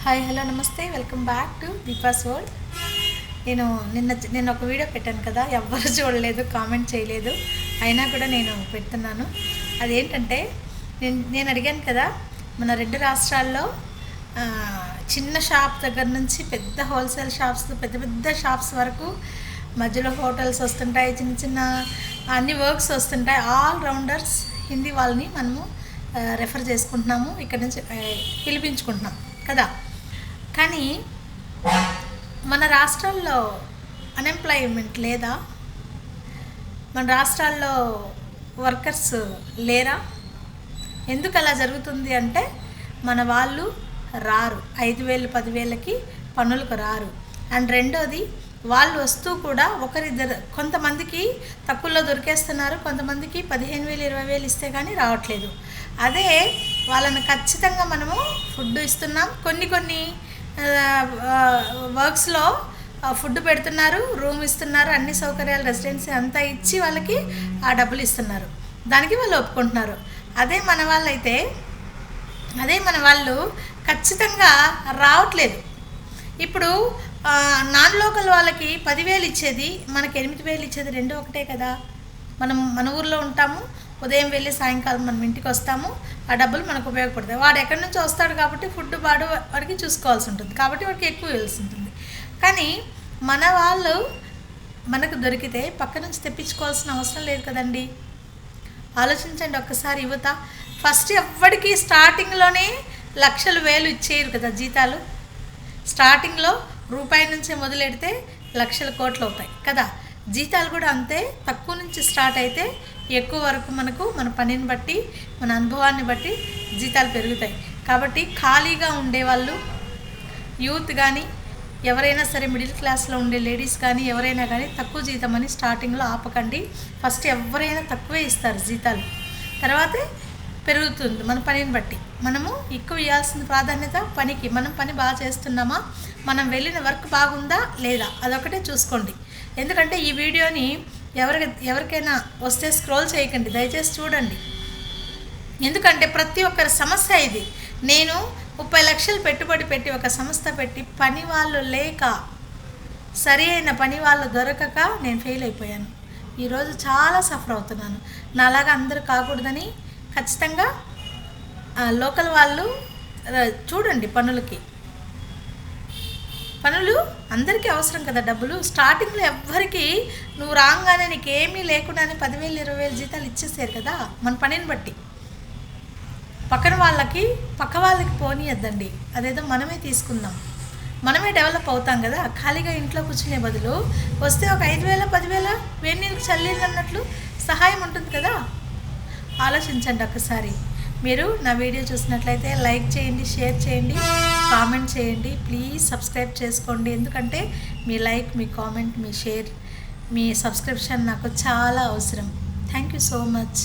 Hi hello నమస్తే welcome back to Deepa's world. నిన్న ఒక వీడియో పెట్టాను కదా, ఎవ్వరు చూడలేదు, కామెంట్ చేయలేదు, అయినా కూడా నేను పెడుతున్నాను. అదేంటంటే నేను అడిగాను కదా, మన రెండు రాష్ట్రాల్లో చిన్న షాప్ దగ్గర నుంచి పెద్ద హోల్సేల్ షాప్స్, పెద్ద పెద్ద షాప్స్ వరకు మధ్యలో హోటల్స్ వస్తుంటాయి, చిన్న చిన్న అన్ని వర్క్స్ వస్తుంటాయి. ఆల్ రౌండర్స్ హిందీ వాళ్ళని మనము రెఫర్ చేసుకుంటున్నాము, ఇక్కడ నుంచి పిలిపించుకుంటున్నాం కదా. కానీ మన రాష్ట్రాల్లో అన్ఎంప్లాయ్మెంట్ లేదా? మన రాష్ట్రాల్లో వర్కర్స్ లేరా? ఎందుకు అలా జరుగుతుంది అంటే మన వాళ్ళు రారు, 5,000 10,000కి పనులకు రారు. అండ్ రెండోది, వాళ్ళు వస్తూ కూడా ఒకరిద్దరు, కొంతమందికి తక్కువలో దొరికేస్తున్నారు, కొంతమందికి 15,000 20,000 ఇస్తే కానీ రావట్లేదు. అదే వాళ్ళని ఖచ్చితంగా మనము ఫుడ్ ఇస్తున్నాం, కొన్ని వర్క్స్లో ఫుడ్ పెడుతున్నారు, రూమ్ ఇస్తున్నారు, అన్ని సౌకర్యాలు, రెసిడెన్సీ అంతా ఇచ్చి వాళ్ళకి ఆ డబ్బులు ఇస్తున్నారు, దానికి వాళ్ళు ఒప్పుకుంటున్నారు. అదే మన వాళ్ళు ఖచ్చితంగా రావట్లేదు. ఇప్పుడు నాన్ లోకల్ వాళ్ళకి 10,000 ఇచ్చేది, మనకి 8,000 ఇచ్చేది రెండు ఒకటే కదా. మనం మన ఊర్లో ఉంటాము, ఉదయం వెళ్ళి సాయంకాలం మనం ఇంటికి వస్తాము, ఆ డబ్బులు మనకు ఉపయోగపడతాయి. వాడు ఎక్కడి నుంచి వస్తాడు కాబట్టి ఫుడ్ వాడికి చూసుకోవాల్సి ఉంటుంది, కాబట్టి వాడికి ఎక్కువ ఇవ్వాల్సి ఉంటుంది. కానీ మన వాళ్ళు మనకు దొరికితే పక్క నుంచి తెప్పించుకోవాల్సిన అవసరం లేదు కదండి. ఆలోచించండి ఒక్కసారి. యువత ఫస్ట్ ఎవ్వడికి స్టార్టింగ్లోనే లక్షలు వేలు ఇచ్చేయరు కదా జీతాలు. స్టార్టింగ్లో రూపాయి నుంచే మొదలెడితే లక్షల కోట్లు అవుతాయి కదా. జీతాలు కూడా అంతే, తక్కువ నుంచి స్టార్ట్ అయితే ఎక్కువ వరకు మనకు మన పనిని బట్టి, మన అనుభవాన్ని బట్టి జీతాలు పెరుగుతాయి. కాబట్టి ఖాళీగా ఉండేవాళ్ళు, యూత్ కానీ ఎవరైనా సరే, మిడిల్ క్లాస్లో ఉండే లేడీస్ కానీ ఎవరైనా కానీ తక్కువ జీతం అని స్టార్టింగ్లో ఆపకండి. ఫస్ట్ ఎవరైనా తక్కువే ఇస్తారు జీతాలు, తర్వాతే పెరుగుతుంది మన పనిని బట్టి. మనము ఎక్కువ ఇవ్వాల్సిన ప్రాధాన్యత పనికి. మనం పని బాగా చేస్తున్నామా, మనం వెళ్ళిన వర్క్ బాగుందా లేదా, అదొకటే చూసుకోండి. ఎందుకంటే ఈ వీడియోని ఎవరికైనా వస్తే స్క్రోల్ చేయకండి, దయచేసి చూడండి. ఎందుకంటే ప్రతి ఒక్కరి సమస్య ఇది. నేను 30 లక్షలు పెట్టుబడి పెట్టి ఒక సంస్థ పెట్టి పని వాళ్ళు లేక, సరి అయిన పని వాళ్ళు దొరకక నేను ఫెయిల్ అయిపోయాను. ఈరోజు చాలా సఫర్ అవుతున్నాను. నాలాగా అందరూ కాకూడదని ఖచ్చితంగా లోకల్ వాళ్ళు చూడండి. పనులు అందరికీ అవసరం కదా డబ్బులు. స్టార్టింగ్లో ఎవ్వరికి నువ్వు రాగానే నీకేమీ లేకుండానే 10,000 20,000 జీతాలు ఇచ్చేసారు కదా మన పనిని బట్టి. పక్క వాళ్ళకి పోనీయద్దండి, అదేదో మనమే తీసుకుందాం, మనమే డెవలప్ అవుతాం కదా. ఖాళీగా ఇంట్లో కూర్చునే బదులు వస్తే ఒక 5,000 10,000 వేణీళ్ళకి చల్లీలు అన్నట్లు సహాయం ఉంటుంది కదా. ఆలోచించండి ఒక్కసారి. మీరు నా వీడియో చూసినట్లయితే లైక్ చేయండి, షేర్ చేయండి, కామెంట్ చేయండి, ప్లీజ్ సబ్స్క్రైబ్ చేసుకోండి. ఎందుకంటే మీ లైక్, మీ కామెంట్, మీ షేర్, మీ సబ్స్క్రిప్షన్ నాకు చాలా అవసరం. Thank you so much.